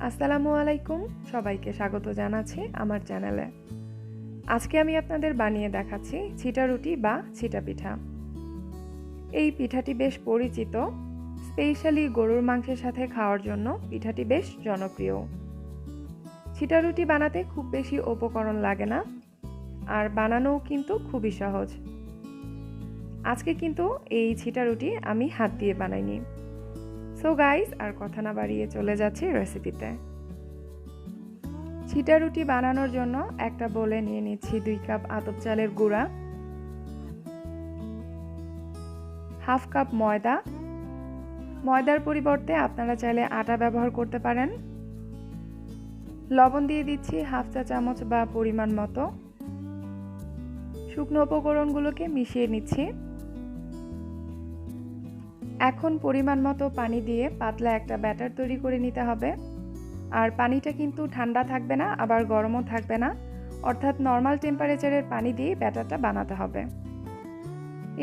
আসসালামু আলাইকুম, সবাইকে স্বাগত জানাচ্ছি আমার চ্যানেলে। আজকে আমি আপনাদের বানিয়ে দেখাচ্ছি চিটা রুটি বা চিটা পিঠা। এই পিঠাটি বেশ পরিচিত, স্পেশালি গরুর মাংসের সাথে খাওয়ার জন্য পিঠাটি বেশ জনপ্রিয়। চিটা রুটি বানাতে খুব বেশি উপকরণ লাগে না, আর বানানোও কিন্তু খুবই সহজ। আজকে কিন্তু এই চিটা রুটি আমি হাত দিয়ে বানাইনি। সো গাইস, আর কথা না বাড়িয়ে চলে যাচ্ছি রেসিপিতে। চিটা রুটি বানানোর জন্য একটা বোলে নিয়ে নিচ্ছি 2 কাপ আতপ চালের গুঁড়া, হাফ কাপ ময়দা। ময়দার পরিবর্তে আপনারা চাইলে আটা ব্যবহার করতে পারেন। লবণ দিয়ে দিচ্ছি হাফ চা চামচ বা পরিমাণ মতো। শুকনো উপকরণগুলোকে মিশিয়ে নিচ্ছি। এখন পরিমাণ মতো পানি দিয়ে পাতলা একটা ব্যাটার তৈরি করে নিতে হবে। আর পানিটা কিন্তু ঠান্ডা থাকবে না, আবার গরমও থাকবে না, অর্থাৎ নর্মাল টেম্পারেচারের পানি দিয়ে ব্যাটারটা বানাতে হবে।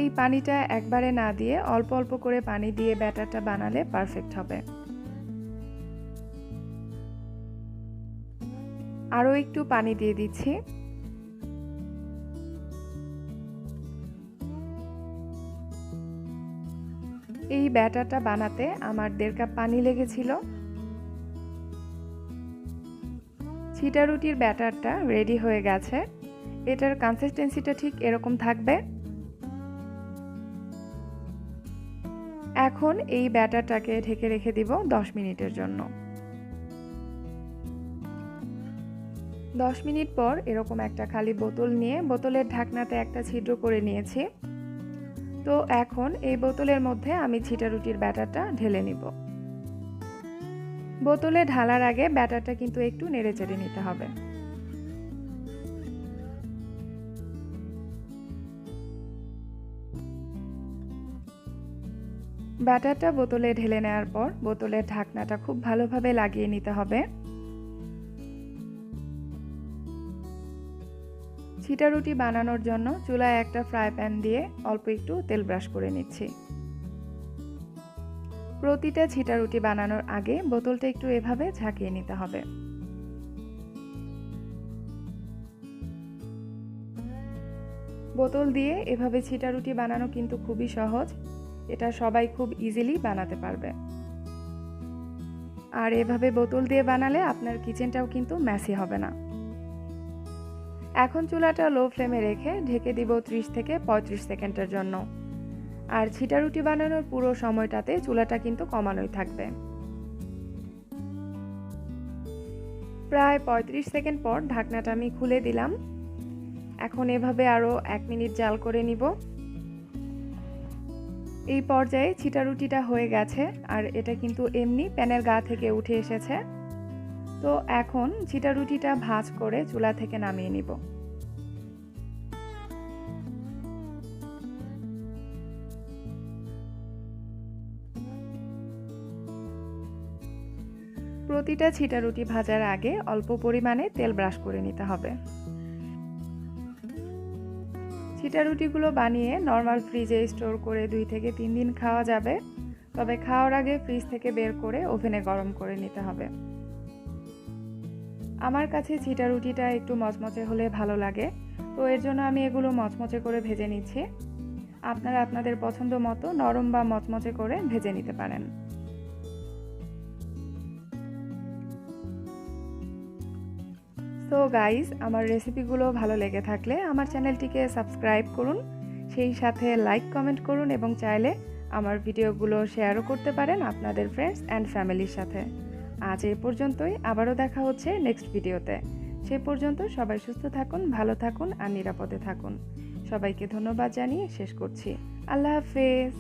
এই পানিটা একবারে না দিয়ে অল্প অল্প করে পানি দিয়ে ব্যাটারটা বানালে পারফেক্ট হবে। আরও একটু পানি দিয়ে দিচ্ছি। এই ব্যাটারটা বানাতে আমার 1.5 কাপ পানি লেগেছিল। চিটা রুটির ব্যাটারটা রেডি হয়ে গেছে। এটার কনসিস্টেন্সিটা ঠিক এরকম থাকবে। এখন এই ব্যাটারটাকে ঢেকে রেখে দিব 10 মিনিটের জন্য। 10 মিনিট পর এরকম একটা খালি বোতল নিয়ে বোতলের ঢাকনাতে একটা ছিদ্র করে নিয়েছি। তো এখন এই বোতলের মধ্যে আমি চিটা রুটির ব্যাটারটা ঢেলে নিব। বোতলে ঢালার আগে ব্যাটারটা কিন্তু একটু নেড়েচেড়ে নিতে হবে। ব্যাটারটা বোতলে ঢেলে নেওয়ার পর বোতলের ঢাকনাটা খুব ভালোভাবে লাগিয়ে নিতে হবে। চিটা রুটি বানানোর জন্য চুলায় একটা ফ্রাই প্যান দিয়ে অল্প একটু তেল ব্রাশ করে নিচ্ছি। প্রতিটা চিটা রুটি বানানোর আগে বোতলটা একটু এভাবে ঝাঁকিয়ে নিতে হবে। বোতল দিয়ে এভাবে চিটা রুটি বানানো কিন্তু খুবই সহজ। এটা সবাই খুব ইজিলি বানাতে পারবে। আর এভাবে বোতল দিয়ে বানালে আপনার কিচেনটাও কিন্তু মেসি হবে না। এখন চুলাটা লো ফ্লেমে রেখে ঢেকে দিব 30 থেকে 35 সেকেন্ডের জন্য। আর চিটা রুটি বানানোর পুরো সময়টাতে চুলাটা কিন্তু কমানোই থাকবে। প্রায় 35 সেকেন্ড পর ঢাকনাটা আমি খুলে দিলাম। এখন এভাবে আরও 1 মিনিট জাল করে নিব। এই পর্যায়ে চিটা রুটিটা হয়ে গেছে, আর এটা কিন্তু এমনি প্যানের গা থেকে উঠে এসেছে। তো এখন চিটা রুটিটা ভাঁজ করে চুলা থেকে নামিয়ে নিব। প্রতিটা চিটা রুটি ভাজার আগে অল্প পরিমাণে তেল ব্রাশ করে নিতে হবে। চিটা রুটিগুলো বানিয়ে নর্মাল ফ্রিজে স্টোর করে 2 থেকে 3 দিন খাওয়া যাবে। তবে খাওয়ার আগে ফ্রিজ থেকে বের করে ওভেনে গরম করে নিতে হবে। আমার কাছে চিটা রুটিটা একটু মচমচে হলে ভালো লাগে, তো এর জন্য আমি এগুলো মচমচে করে ভেজে নিচ্ছি। আপনারা আপনাদের পছন্দ মতো নরম বা মচমচে করে ভেজে নিতে পারেন। সো গাইস, আমার রেসিপিগুলো ভালো লেগে থাকলে আমার চ্যানেলটিকে সাবস্ক্রাইব করুন, সেই সাথে লাইক কমেন্ট করুন এবং চাইলে আমার ভিডিওগুলো শেয়ারও করতে পারেন আপনাদের ফ্রেন্ডস অ্যান্ড ফ্যামিলির সাথে। আজ এই পর্যন্তই, আবারও দেখা হচ্ছে নেক্সট ভিডিওতে। সে পর্যন্ত সবাই সুস্থ থাকুন, ভালো থাকুন আর নিরাপদে থাকুন। সবাইকে ধন্যবাদ জানিয়ে শেষ করছি। আল্লাহ হাফেজ।